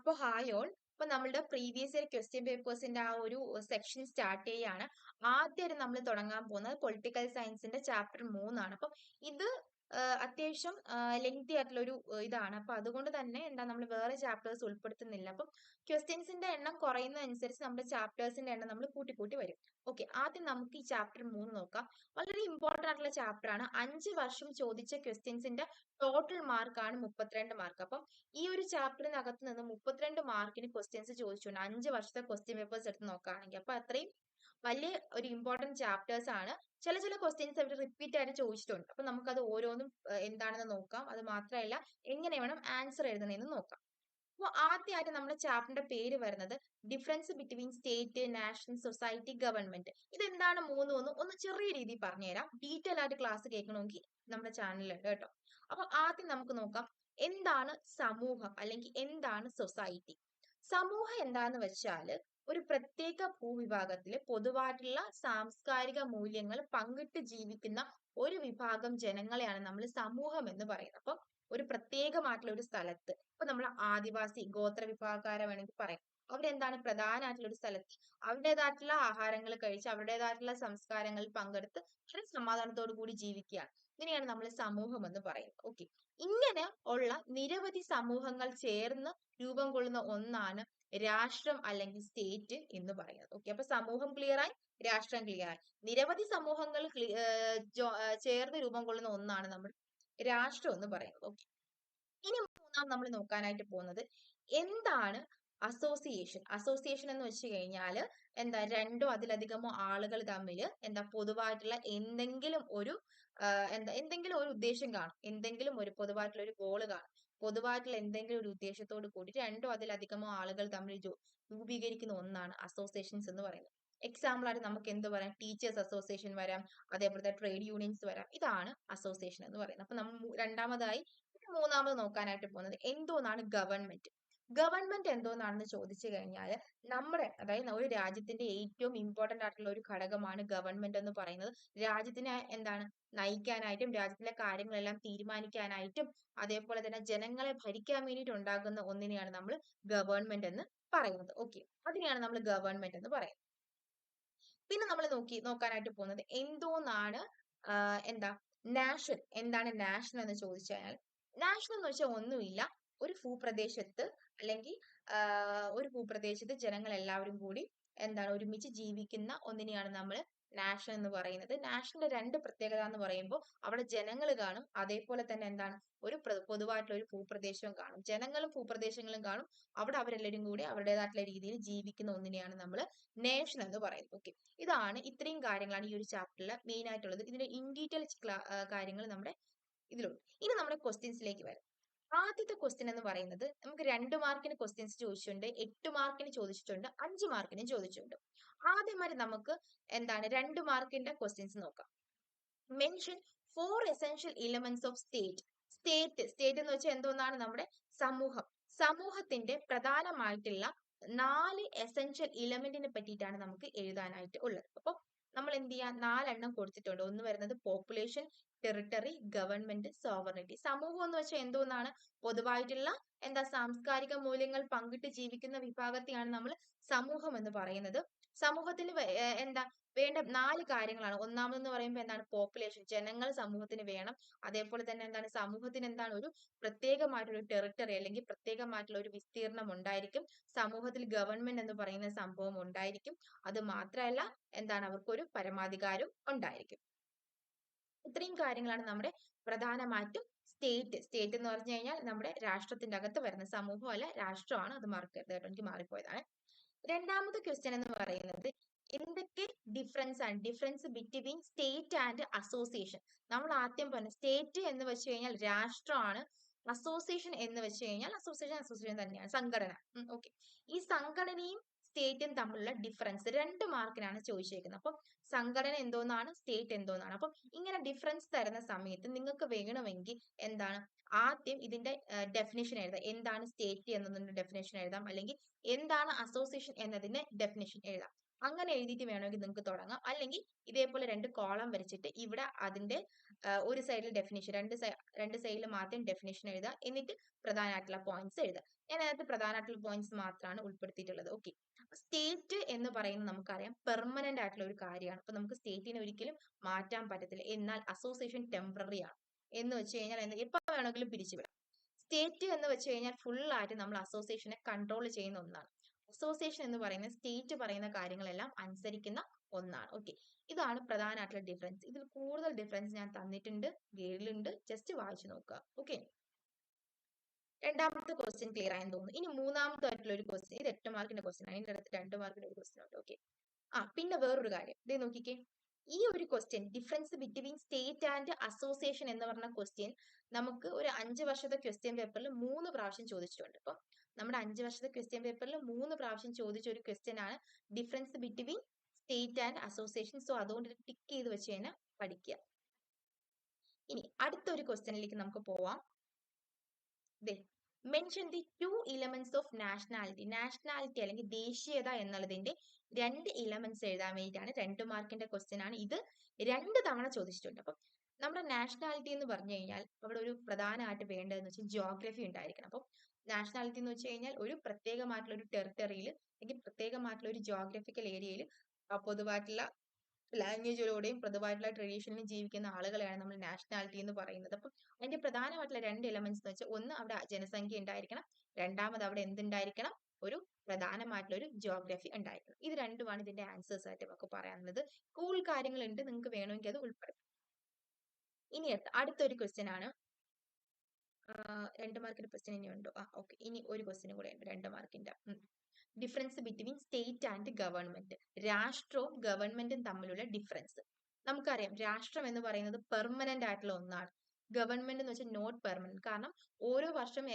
അപ്പോൾ hi all. ഇപ്പൊ നമ്മളുടെ പ്രീവിയസ് ഇയർ ക്വസ്റ്റ്യൻ പേപ്പേഴ്സിന്റെ ആ ഒരു സെക്ഷൻ സ്റ്റാർട്ട് ചെയ്യാണ്. ആദ്യമായിട്ട് നമ്മൾ തുടങ്ങാൻ പോകുന്നത് പൊളിറ്റിക്കൽ സയൻസിന്റെ ചാപ്റ്റർ 3 അപ്പം ഇത് അത്യാവശ്യം ലെങ്തി ആയിട്ടുള്ള ഒരു ഇതാണ്. അപ്പൊ അതുകൊണ്ട് തന്നെ എന്താ നമ്മൾ വേറെ ചാപ്റ്റേഴ്സ് ഉൾപ്പെടുത്തുന്നില്ല. അപ്പം ക്വസ്റ്റ്യൻസിന്റെ എണ്ണം കുറയുന്നതനുസരിച്ച് നമ്മുടെ ചാപ്റ്റേഴ്സിന്റെ എണ്ണം നമ്മൾ കൂട്ടി കൂട്ടി വരും. ഓക്കെ, ആദ്യം നമുക്ക് ഈ ചാപ്റ്റർ 3 നോക്കാം. വളരെ ഇമ്പോർട്ടന്റ് ആയിട്ടുള്ള ചാപ്റ്റർ ആണ്. 5 വർഷം ചോദിച്ച ക്വസ്റ്റ്യൻസിന്റെ ടോട്ടൽ മാർക്കാണ് 32 മാർക്ക്. അപ്പം ഈ ഒരു ചാപ്റ്ററിനകത്ത് നിന്ന് 32 മാർക്കിന് ക്വസ്റ്റ്യൻസ് ചോദിച്ചിട്ടുണ്ട് 5 വർഷത്തെ ക്വസ്റ്റ്യൻ പേപ്പേഴ്സ് എടുത്ത് നോക്കുകയാണെങ്കിൽ. അപ്പൊ അത്രയും വലിയ ഒരു ഇമ്പോർട്ടന്റ് ചാപ്റ്റേഴ്സ് ആണ്. ചില ക്വസ്റ്റ്യൻസ് അവർ റിപ്പീറ്റ് ആയിട്ട് ചോദിച്ചിട്ടുണ്ട്. അപ്പൊ നമുക്കത് ഓരോന്നും എന്താണെന്ന് നോക്കാം. അത് മാത്രമല്ല എങ്ങനെ വേണം ആൻസർ എഴുതണമെന്ന് നോക്കാം. അപ്പോൾ ആദ്യമായിട്ട് നമ്മുടെ ചാപ്റ്ററിന്റെ പേര് വരുന്നത് difference between state, national, society, government. ഇതെന്താണ് ഒന്ന് ചെറിയ രീതിയിൽ പറഞ്ഞുതരാം. ഡീറ്റെയിൽ ആയിട്ട് ക്ലാസ് കേൾക്കണമെങ്കിൽ നമ്മുടെ ചാനലിലുണ്ട് കേട്ടോ. അപ്പൊ ആദ്യം നമുക്ക് നോക്കാം എന്താണ് സമൂഹം അല്ലെങ്കിൽ എന്താണ് സൊസൈറ്റി. സമൂഹം എന്താന്ന് വെച്ചാല് ഒരു പ്രത്യേക ഭൂവിഭാഗത്തില് പൊതുവായിട്ടുള്ള സാംസ്കാരിക മൂല്യങ്ങൾ പങ്കിട്ട് ജീവിക്കുന്ന ഒരു വിഭാഗം ജനങ്ങളെയാണ് നമ്മൾ സമൂഹം എന്ന് പറയുന്നത്. അപ്പം ഒരു പ്രത്യേകമായിട്ടുള്ള ഒരു സ്ഥലത്ത് ഇപ്പൊ നമ്മൾ ആദിവാസി ഗോത്ര വിഭാഗക്കാരെ വേണമെങ്കിൽ പറയാം. അവരെന്താണ് പ്രധാനമായിട്ടുള്ള ഒരു സ്ഥലത്ത് അവരുടേതായിട്ടുള്ള ആഹാരങ്ങൾ കഴിച്ച് അവരുടേതായിട്ടുള്ള സംസ്കാരങ്ങളിൽ പങ്കെടുത്ത് വളരെ സമാധാനത്തോടു കൂടി ജീവിക്കുകയാണ്. ഇതിനെയാണ് നമ്മൾ സമൂഹം എന്ന് പറയുന്നത്. ഓക്കെ, ഇങ്ങനെ ഉള്ള നിരവധി സമൂഹങ്ങൾ ചേർന്ന് രൂപം കൊള്ളുന്ന ഒന്നാണ് രാഷ്ട്രം അല്ലെങ്കിൽ സ്റ്റേറ്റ് എന്ന് പറയുന്നത്. ഓക്കെ, അപ്പൊ സമൂഹം ക്ലിയർ ആയി, രാഷ്ട്രം ക്ലിയർ ആയി. നിരവധി സമൂഹങ്ങൾ ചേർന്ന് രൂപം കൊള്ളുന്ന ഒന്നാണ് നമ്മൾ രാഷ്ട്രം എന്ന് പറയുന്നത്. ഓക്കെ, ഇനി മൂന്നാം നമ്മൾ നോക്കാനായിട്ട് പോകുന്നത് എന്താണ് അസോസിയേഷൻ. അസോസിയേഷൻ എന്ന് വെച്ച് കഴിഞ്ഞാല് എന്താ രണ്ടോ അതിലധികമോ ആളുകൾ തമ്മിൽ എന്താ പൊതുവായിട്ടുള്ള എന്തെങ്കിലും ഒരു എന്തെങ്കിലും ഒരു ഉദ്ദേശം കാണും. എന്തെങ്കിലും ഒരു പൊതുവായിട്ടുള്ള ഒരു ഗോള് കാണും. പൊതുവായിട്ടുള്ള എന്തെങ്കിലും ഒരു ഉദ്ദേശത്തോട് കൂടി രണ്ടോ അതിലധികമോ ആളുകൾ തമ്മിൽ രൂപീകരിക്കുന്ന ഒന്നാണ് അസോസിയേഷൻസ് എന്ന് പറയുന്നത്. എക്സാമ്പിൾ ആയിട്ട് നമുക്ക് എന്ത് പറയാം, ടീച്ചേഴ്സ് അസോസിയേഷൻ വരാം, അതേപോലത്തെ ട്രേഡ് യൂണിയൻസ് വരാം. ഇതാണ് അസോസിയേഷൻ എന്ന് പറയുന്നത്. അപ്പൊ നമ്മൾ രണ്ടാമതായി മൂന്നാമത് നോക്കാനായിട്ട് പോകുന്നത് എന്തോന്നാണ് ഗവൺമെന്റ്. ഗവൺമെന്റ് എന്തോന്നാണെന്ന് ചോദിച്ചു കഴിഞ്ഞാൽ നമ്മുടെ അതായത് ഒരു രാജ്യത്തിന്റെ ഏറ്റവും ഇമ്പോർട്ടന്റ് ആയിട്ടുള്ള ഒരു ഘടകമാണ് ഗവൺമെന്റ് എന്ന് പറയുന്നത്. രാജ്യത്തിനെ എന്താണ് നയിക്കാനായിട്ടും രാജ്യത്തിലെ കാര്യങ്ങളെല്ലാം തീരുമാനിക്കാനായിട്ടും അതേപോലെ തന്നെ ജനങ്ങളെ ഭരിക്കാൻ വേണ്ടിയിട്ട് ഉണ്ടാകുന്ന ഒന്നിനെയാണ് നമ്മൾ ഗവൺമെന്റ് എന്ന് പറയുന്നത്. ഓക്കെ, അതിനെയാണ് നമ്മൾ ഗവൺമെന്റ് എന്ന് പറയുന്നത്. പിന്നെ നമ്മൾ നോക്കാനായിട്ട് പോകുന്നത് എന്തോന്നാണ് എന്താ നാഷൻ. എന്താണ് നാഷൻ എന്ന് ചോദിച്ചു കഴിഞ്ഞാൽ നാഷൻ എന്ന് വെച്ചാൽ ഒന്നുമില്ല, ഒരു ഭൂപ്രദേശത്ത് അല്ലെങ്കിൽ ഒരു ഭൂപ്രദേശത്ത് ജനങ്ങൾ എല്ലാവരും കൂടി എന്താണ് ഒരുമിച്ച് ജീവിക്കുന്ന ഒന്നിനെയാണ് നമ്മൾ നാഷൻ എന്ന് പറയുന്നത്. നാഷന്റെ രണ്ട് പ്രത്യേകത എന്ന് പറയുമ്പോൾ അവിടെ ജനങ്ങൾ കാണും, അതേപോലെ തന്നെ എന്താണ് ഒരു പൊതുവായിട്ടുള്ള ഒരു ഭൂപ്രദേശവും കാണും. ജനങ്ങളും ഭൂപ്രദേശങ്ങളും കാണും, അവിടെ അവരെല്ലാവരും കൂടി അവരുടേതായിട്ടുള്ള രീതിയിൽ ജീവിക്കുന്ന ഒന്നിനെയാണ് നമ്മൾ നേഷൻ എന്ന് പറയുന്നത്. ഓക്കെ, ഇത്രയും കാര്യങ്ങളാണ് ഈ ഒരു ചാപ്റ്ററിൽ മെയിൻ ആയിട്ടുള്ളത്. ഇതിന്റെ ഇൻ ഡീറ്റെയിൽ കാര്യങ്ങൾ നമ്മുടെ ഇതിലുണ്ട്. ഇനി നമ്മുടെ ക്വസ്റ്റ്യൻസിലേക്ക് വരാം. ആദ്യത്തെ ക്വസ്റ്റ്യൻ എന്ന് പറയുന്നത് നമുക്ക് 2 മാർക്കിന് ക്വസ്റ്റ്യൻസ് ചോദിച്ചിട്ടുണ്ട്, 8 മാർക്കിന് ചോദിച്ചിട്ടുണ്ട്, 5 മാർക്കിന് ചോദിച്ചിട്ടുണ്ട്. ആദ്യമായി നമുക്ക് എന്താണ് 2 മാർക്കിന്റെ ക്വസ്റ്റ്യൻസ് നോക്കാം. Mention 4 essential elements of state. State എന്ന് വെച്ചാൽ എന്തോന്നാണ് നമ്മുടെ സമൂഹം. സമൂഹത്തിന്റെ പ്രധാനമായിട്ടുള്ള 4 എസെൻഷ്യൽ എലിമെന്റിനെ പറ്റിയിട്ടാണ് നമുക്ക് എഴുതാനായിട്ട് ഉള്ളത്. അപ്പൊ നമ്മൾ എന്ത് ചെയ്യാം, 4 എണ്ണം കൊടുത്തിട്ടുണ്ട്. ഒന്ന് വരുന്നത് പോപ്പുലേഷൻ, ടെറിട്ടറി, ഗവൺമെന്റ്, സോവറിനിറ്റി. സമൂഹം എന്ന് വെച്ചാൽ എന്തോന്നാണ് പൊതുവായിട്ടുള്ള സാംസ്കാരിക മൂല്യങ്ങൾ പങ്കിട്ട് ജീവിക്കുന്ന വിഭാഗത്തെയാണ് നമ്മൾ സമൂഹം എന്ന് പറയുന്നത്. സമൂഹത്തിന് വേണ്ട 4 കാര്യങ്ങളാണ്. ഒന്നാമതെന്ന് പറയുമ്പോൾ എന്താണ് പോപ്പുലേഷൻ, ജനങ്ങൾ സമൂഹത്തിന് വേണം. അതേപോലെ തന്നെ എന്താണ് സമൂഹത്തിന് ഒരു പ്രത്യേകമായിട്ടുള്ള ടെറിട്ടറി അല്ലെങ്കിൽ പ്രത്യേകമായിട്ടുള്ള ഒരു വിസ്തീർണം ഉണ്ടായിരിക്കും. സമൂഹത്തിൽ ഗവൺമെന്റ് എന്ന് പറയുന്ന സംഭവം ഉണ്ടായിരിക്കും. അത് മാത്രമല്ല അവർക്കൊരു പരമാധികാരം ഉണ്ടായിരിക്കും. ഇത്രയും കാര്യങ്ങളാണ് നമ്മുടെ പ്രധാനമായിട്ടും സ്റ്റേറ്റ് എന്ന് പറഞ്ഞു കഴിഞ്ഞാൽ നമ്മുടെ രാഷ്ട്രത്തിന്റെ അകത്ത് വരുന്ന സമൂഹം അല്ല, രാഷ്ട്രമാണ്. അത് മറക്കരുത് കേട്ടോ, എനിക്ക് മാറിപ്പോയതാണ്. രണ്ടാമത്തെ ക്വസ്റ്റ്യൻ എന്ന് പറയുന്നത് എന്തൊക്കെ difference between state and association. നമ്മൾ ആദ്യം പറഞ്ഞു സ്റ്റേറ്റ് എന്ന് വെച്ച് കഴിഞ്ഞാൽ രാഷ്ട്രമാണ്, അസോസിയേഷൻ എന്ന് വെച്ച് കഴിഞ്ഞാൽ അസോസിയേഷൻ തന്നെയാണ്, സംഘടന. ഓക്കെ, ഈ സംഘടനയും സ്റ്റേറ്റും തമ്മിലുള്ള ഡിഫറൻസ് 2 മാർക്കിനാണ് ചോദിച്ചേക്കുന്നത്. അപ്പം സംഘടന എന്തോന്നാണ്, സ്റ്റേറ്റ് എന്തോന്നാണ്. അപ്പം ഇങ്ങനെ ഡിഫറൻസ് തരുന്ന സമയത്ത് നിങ്ങൾക്ക് വേണമെങ്കിൽ ആദ്യം ഇതിന്റെ ഡെഫിനിഷൻ എഴുതാം. എന്താണ് സ്റ്റേറ്റ് എന്നതിന്റെ ഡെഫിനിഷൻ എഴുതാം, അല്ലെങ്കിൽ എന്താണ് അസോസിയേഷൻ എന്നതിന്റെ ഡെഫിനിഷൻ എഴുതാം. അങ്ങനെ എഴുതിയിട്ട് വേണമെങ്കിൽ നിങ്ങൾക്ക് തുടങ്ങാം. അല്ലെങ്കിൽ ഇതേപോലെ 2 കോളം വരച്ചിട്ട് ഇവിടെ അതിന്റെ ഒരു സൈഡിൽ ഡെഫിനിഷൻ, രണ്ട് സൈഡിൽ മാത്രം ഡെഫിനിഷൻ എഴുതുക, എന്നിട്ട് പ്രധാനമായിട്ടുള്ള പോയിന്റ്സ് എഴുതുക. അതിനകത്ത് പ്രധാനമായിട്ടുള്ള പോയിന്റ്സ് മാത്രമാണ് ഉൾപ്പെടുത്തിയിട്ടുള്ളത്. ഓക്കെ, സ്റ്റേറ്റ് എന്ന് പറയുന്നത് നമുക്കറിയാം പെർമനന്റ് ആയിട്ടുള്ള ഒരു കാര്യമാണ്. അപ്പൊ നമുക്ക് സ്റ്റേറ്റിനെ ഒരിക്കലും മാറ്റാൻ പറ്റത്തില്ല. എന്നാൽ അസോസിയേഷൻ ടെമ്പററി ആണ്. എന്ന് വെച്ച് കഴിഞ്ഞാൽ എപ്പോ വേണമെങ്കിലും പിരിച്ചുവിടാം. സ്റ്റേറ്റ് എന്ന് വെച്ച് കഴിഞ്ഞാൽ ഫുൾ ആയിട്ട് നമ്മൾ അസോസിയേഷനെ കൺട്രോൾ ചെയ്യുന്ന ഒന്നാണ്. അസോസിയേഷൻ എന്ന് പറയുന്നത് സ്റ്റേറ്റ് പറയുന്ന കാര്യങ്ങളെല്ലാം അനുസരിക്കുന്ന ഒന്നാണ്. ഓക്കെ, ഇതാണ് പ്രധാനമായിട്ടുള്ള ഡിഫറൻസ്. ഇതിൽ കൂടുതൽ ഡിഫറൻസ് ഞാൻ തന്നിട്ടുണ്ട്, ഗൈഡിലുണ്ട്, ജസ്റ്റ് വായിച്ചു നോക്കുക. ഓക്കെ, രണ്ടാമത്തെ ക്വസ്റ്റ്യൻ ക്ലിയർ ആയെന്ന് തോന്നുന്നു. ഇനി മൂന്നാമത്തെ ആയിട്ടുള്ള ഒരു ക്വസ്റ്റ്യൻ, ഇത് 8 മാർക്കിന്റെ ക്വസ്റ്റ്യൻ ആണ്. അതിന്റെ അടുത്ത് 2 മാർക്കിന്റെ ഒരു ക്വസ്റ്റ്യൻ ഉണ്ട്. ഓക്കെ, പിന്നെ വേറൊരു കാര്യം, ഇത് നോക്കിക്കേ. ഈ ഒരു question difference between state and association എന്ന് പറഞ്ഞ ക്വസ്റ്റ്യൻ നമുക്ക് ഒരു 5 വർഷത്തെ ക്വസ്റ്റ്യൻ പേപ്പറിൽ 3 പ്രാവശ്യം ചോദിച്ചിട്ടുണ്ട്. അപ്പൊ നമ്മുടെ 5 വർഷത്തെ ക്വസ്റ്റ്യൻ പേപ്പറിൽ 3 പ്രാവശ്യം ചോദിച്ച ഒരു ക്വസ്റ്റ്യൻ ആണ് difference between state and association. So അതുകൊണ്ട് ടിക്ക് ചെയ്ത് വെച്ച് തന്നെ പഠിക്കുക. ഇനി അടുത്ത ഒരു ക്വസ്റ്റ്യനിലേക്ക് നമുക്ക് പോവാം. Mention the 2 elements of nationality. Nationality അല്ലെങ്കിൽ ദേശീയത എന്നുള്ളതിന്റെ 2 എലമെന്റ്സ് എഴുതാൻ വേണ്ടിയിട്ടാണ്. 2 മാർക്കിന്റെ ക്വസ്റ്റ്യൻ ആണ് ഇത്. 2 തവണ ചോദിച്ചിട്ടുണ്ട്. അപ്പം നമ്മുടെ നാഷണാലിറ്റി എന്ന് പറഞ്ഞു കഴിഞ്ഞാൽ അവിടെ ഒരു പ്രധാനമായിട്ട് വേണ്ടതെന്ന് വെച്ചാൽ ജിയോഗ്രഫി ഉണ്ടായിരിക്കണം. അപ്പം നാഷണാലിറ്റി എന്ന് വെച്ച് കഴിഞ്ഞാൽ ഒരു പ്രത്യേകമായിട്ടുള്ള ഒരു ടെറിട്ടറിയിൽ അല്ലെങ്കിൽ പ്രത്യേകമായിട്ടുള്ള ഒരു ജിയോഗ്രഫിക്കൽ ഏരിയയിൽ പൊതുവായിട്ടുള്ള ലാംഗ്വേജുകളോടെയും പൊതുവായിട്ടുള്ള ട്രഡീഷനിലും ജീവിക്കുന്ന ആളുകളെയാണ് നമ്മൾ നാഷണാലിറ്റി എന്ന് പറയുന്നത്. അപ്പം അതിന്റെ പ്രധാനമായിട്ടുള്ള 2 എലമെന്റ്സ് എന്ന് വെച്ചാൽ ഒന്ന് അവിടെ ജനസംഖ്യ ഉണ്ടായിരിക്കണം, രണ്ടാമത് അവിടെ എന്തുണ്ടായിരിക്കണം, ഒരു പ്രധാനമായിട്ടുള്ള ഒരു ജിയോഗ്രഫി ഉണ്ടായിരിക്കണം. ഇത് രണ്ടുമാണ് ഇതിന്റെ ആൻസേഴ്സ് ആയിട്ട് നമുക്ക് പറയാനുള്ളത്. കൂടുതൽ കാര്യങ്ങളുണ്ട്, നിങ്ങൾക്ക് വേണമെങ്കിൽ അത് ഉൾപ്പെടുത്താം. ഇനി അടുത്തൊരു ക്വസ്റ്റ്യൻ ആണ്. 2 മാർക്കിന്റെ ക്വസ്റ്റ്യൻ ഇനി ഉണ്ടോ? ഓക്കെ, ഇനി ഒരു ക്വസ്റ്റ്യൻ കൂടെ ഉണ്ട് 2 മാർക്കിന്റെ. Difference between state and government. രാഷ്ട്രവും ഗവൺമെന്റും തമ്മിലുള്ള ഡിഫറൻസ്. നമുക്കറിയാം രാഷ്ട്രം എന്ന് പറയുന്നത് പെർമനന്റ് ആയിട്ടുള്ള ഒന്നാണ്. ഗവൺമെന്റ് എന്ന് വെച്ചാൽ നോട്ട് പെർമനന്റ്. കാരണം ഓരോ വർഷം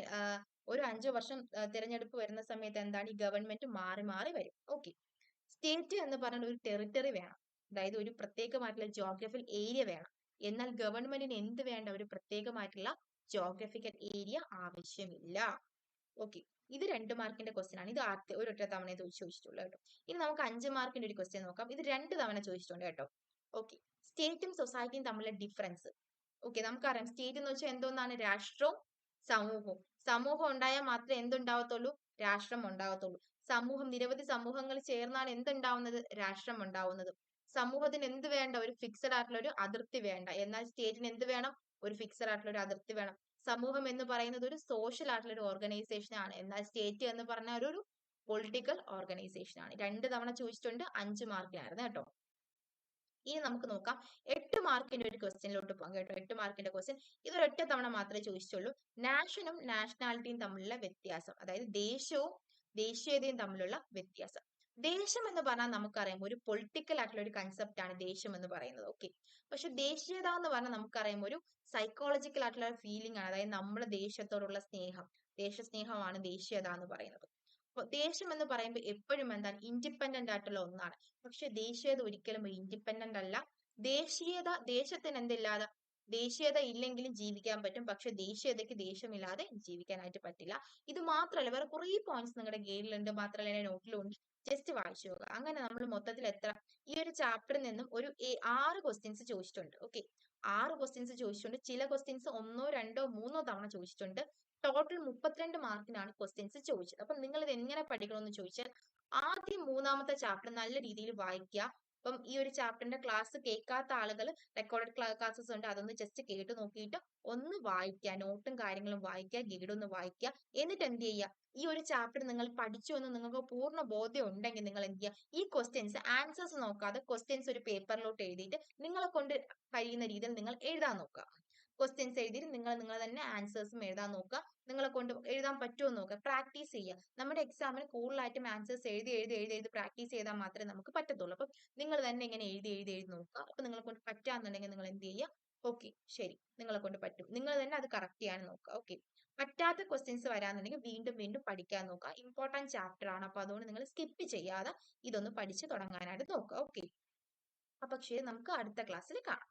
ഒരു 5 വർഷം തിരഞ്ഞെടുപ്പ് വരുന്ന സമയത്ത് എന്താണ്, ഈ ഗവൺമെന്റ് മാറി മാറി വരും. ഓക്കെ, സ്റ്റേറ്റ് എന്ന് പറഞ്ഞ ഒരു ടെറിട്ടറി വേണം, അതായത് ഒരു പ്രത്യേകമായിട്ടുള്ള ജിയോഗ്രഫിക്കൽ ഏരിയ വേണം. എന്നാൽ ഗവൺമെന്റിന് എന്ത് വേണ്ട, ഒരു പ്രത്യേകമായിട്ടുള്ള ജിയോഗ്രഫിക്കൽ ഏരിയ ആവശ്യമില്ല. ഓക്കെ, ഇത് 2 മാർക്കിന്റെ ക്വസ്റ്റ്യൻ ആണ്. ഇത് ഒരൊറ്റ തവണ ചോദിച്ചിട്ടുള്ളൂ കേട്ടോ. ഇനി നമുക്ക് 5 മാർക്കിന്റെ ഒരു ക്വസ്റ്റ്യൻ നോക്കാം. ഇത് 2 തവണ ചോദിച്ചിട്ടുണ്ട് കേട്ടോ. ഓക്കെ, സ്റ്റേറ്റും സൊസൈറ്റിയും തമ്മിലുള്ള ഡിഫറൻസ്. ഓക്കെ, നമുക്കറിയാം സ്റ്റേറ്റ് എന്ന് വെച്ചാൽ എന്തോന്നാണ്, രാഷ്ട്രവും സമൂഹവും. സമൂഹം ഉണ്ടായാൽ മാത്രമേ എന്തുണ്ടാവത്തുള്ളൂ, രാഷ്ട്രം ഉണ്ടാവത്തുള്ളൂ. നിരവധി സമൂഹങ്ങൾ ചേർന്നാണ് എന്തുണ്ടാവുന്നത്, രാഷ്ട്രം ഉണ്ടാവുന്നത്. സമൂഹത്തിന് എന്ത് വേണ്ട, ഒരു ഫിക്സഡ് ആയിട്ടുള്ള ഒരു അതിർത്തി വേണ്ട. എന്നാൽ സ്റ്റേറ്റിന് എന്ത് വേണം, ഒരു ഫിക്സഡ് ആയിട്ടുള്ള ഒരു അതിർത്തി വേണം. സമൂഹം എന്ന് പറയുന്നത് ഒരു സോഷ്യൽ ആയിട്ടുള്ള ഒരു ഓർഗനൈസേഷൻ ആണ്. എന്നാൽ സ്റ്റേറ്റ് എന്ന് പറഞ്ഞ ഒരു പൊളിറ്റിക്കൽ ഓർഗനൈസേഷൻ ആണ്. 2 തവണ ചോദിച്ചിട്ടുണ്ട്, 5 മാർക്കിനായിരുന്നു കേട്ടോ. ഇനി നമുക്ക് നോക്കാം 8 മാർക്കിന്റെ ഒരു ക്വസ്റ്റ്യനിലോട്ട് പോകാം കേട്ടോ. 8 മാർക്കിന്റെ ക്വസ്റ്റ്യൻ ഇതൊരൊറ്റ തവണ മാത്രമേ ചോദിച്ചുള്ളൂ. നാഷനും നാഷണാലിറ്റിയും തമ്മിലുള്ള വ്യത്യാസം, അതായത് ദേശവും ദേശീയതയും തമ്മിലുള്ള വ്യത്യാസം. ദേശം എന്ന് പറഞ്ഞാൽ നമുക്കറിയാം ഒരു പൊളിറ്റിക്കൽ ആയിട്ടുള്ള ഒരു കൺസെപ്റ്റ് ആണ് ദേശം എന്ന് പറയുന്നത്. ഓക്കെ, പക്ഷെ ദേശീയത എന്ന് പറഞ്ഞാൽ നമുക്കറിയാം ഒരു സൈക്കോളജിക്കൽ ആയിട്ടുള്ള ഫീലിംഗ് ആണ്. അതായത് നമ്മുടെ ദേശത്തോടുള്ള സ്നേഹം, ദേശസ്നേഹമാണ് ദേശീയത എന്ന് പറയുന്നത്. ദേശം എന്ന് പറയുമ്പോൾ എപ്പോഴും എന്താണ്, ഇൻഡിപെൻഡന്റ് ആയിട്ടുള്ള ഒന്നാണ്. പക്ഷെ ദേശീയത ഒരിക്കലും ഒരു ഇൻഡിപെൻഡന്റ് അല്ല. ദേശത്തിന് എന്തില്ലാതെ, ദേശീയത ഇല്ലെങ്കിലും ജീവിക്കാൻ പറ്റും, പക്ഷെ ദേശീയതയ്ക്ക് ദേശമില്ലാതെ ജീവിക്കാനായിട്ട് പറ്റില്ല. ഇത് മാത്രമല്ല, വേറെ കുറെ പോയിന്റ്സ് നിങ്ങളുടെ ഗൈഡിലുണ്ട്, മാത്രമല്ല നോട്ടിലും ഉണ്ട്. ജസ്റ്റ് വായിച്ചു നോക്കുക. അങ്ങനെ നമ്മൾ മൊത്തത്തിൽ ഈ ഒരു ചാപ്റ്ററിൽ നിന്നും ഒരു 6 ക്വസ്റ്റ്യൻസ് ചോദിച്ചിട്ടുണ്ട്. ഓക്കെ, 6 ക്വസ്റ്റ്യൻസ് ചോദിച്ചിട്ടുണ്ട്. ചില ക്വസ്റ്റ്യൻസ് 1, 2, 3 തവണ ചോദിച്ചിട്ടുണ്ട്. ടോട്ടൽ 32 മാർക്കിനാണ് ക്വസ്റ്റ്യൻസ് ചോദിച്ചത്. അപ്പൊ നിങ്ങൾ ഇത് എങ്ങനെ പഠിക്കണമെന്ന് ചോദിച്ചാൽ ആദ്യം 3ാമത്തെ ചാപ്റ്റർ നല്ല രീതിയിൽ വായിക്കുക. അപ്പം ഈ ഒരു ചാപ്റ്ററിന്റെ ക്ലാസ് കേൾക്കാത്ത ആളുകൾ റെക്കോർഡഡ് ക്ലാസ്സസ് ഉണ്ട്, അതൊന്ന് ജസ്റ്റ് കേട്ട് നോക്കിയിട്ട് ഒന്ന് വായിക്കുക, നോട്ടും കാര്യങ്ങളും വായിക്കുക, ഗൈഡ് ഒന്ന് വായിക്കുക. എന്നിട്ട് എന്ത് ചെയ്യുക, ഈ ഒരു ചാപ്റ്റർ നിങ്ങൾ പഠിച്ചു എന്ന് നിങ്ങൾക്ക് പൂർണ്ണ ബോധ്യം ഉണ്ടെങ്കിൽ നിങ്ങൾ എന്ത് ചെയ്യുക, ഈ ക്വസ്റ്റ്യൻസ് ആൻസേഴ്സ് നോക്കാതെ ക്വസ്റ്റ്യൻസ് ഒരു പേപ്പറിലോട്ട് എഴുതിയിട്ട് നിങ്ങളെ കൊണ്ട് കഴിയുന്ന രീതിയിൽ നിങ്ങൾ എഴുതാൻ നോക്കുക. ക്വസ്റ്റ്യൻസ് എഴുതിയിട്ട് നിങ്ങൾ തന്നെ ആൻസേഴ്സും എഴുതാൻ നോക്കുക. നിങ്ങളെ കൊണ്ട് എഴുതാൻ പറ്റുമോ നോക്കുക, പ്രാക്ടീസ് ചെയ്യുക. നമ്മുടെ എക്സാമിന് കൂടുതലായിട്ടും ആൻസേഴ്സ് എഴുതി പ്രാക്ടീസ് ചെയ്താൽ മാത്രമേ നമുക്ക് പറ്റത്തുള്ളൂ. അപ്പം നിങ്ങൾ തന്നെ ഇങ്ങനെ എഴുതി നോക്കുക. അപ്പൊ നിങ്ങളെ കൊണ്ട് പറ്റാന്നുണ്ടെങ്കിൽ നിങ്ങൾ എന്ത് ചെയ്യുക, ഓക്കെ ശരി, നിങ്ങളെ കൊണ്ട് പറ്റും, നിങ്ങൾ തന്നെ അത് കറക്റ്റ് ചെയ്യാൻ നോക്കുക. ഓക്കെ, പറ്റാത്ത ക്വസ്റ്റ്യൻസ് വരാന്നുണ്ടെങ്കിൽ വീണ്ടും പഠിക്കാൻ നോക്കുക. ഇമ്പോർട്ടന്റ് ചാപ്റ്റർ ആണ്, അപ്പൊ അതുകൊണ്ട് നിങ്ങൾ സ്കിപ്പ് ചെയ്യാതെ ഇതൊന്ന് പഠിച്ചു തുടങ്ങാനായിട്ട് നോക്കുക. ഓക്കെ, അപ്പൊ ശരി, നമുക്ക് അടുത്ത ക്ലാസ്സിൽ കാണാം.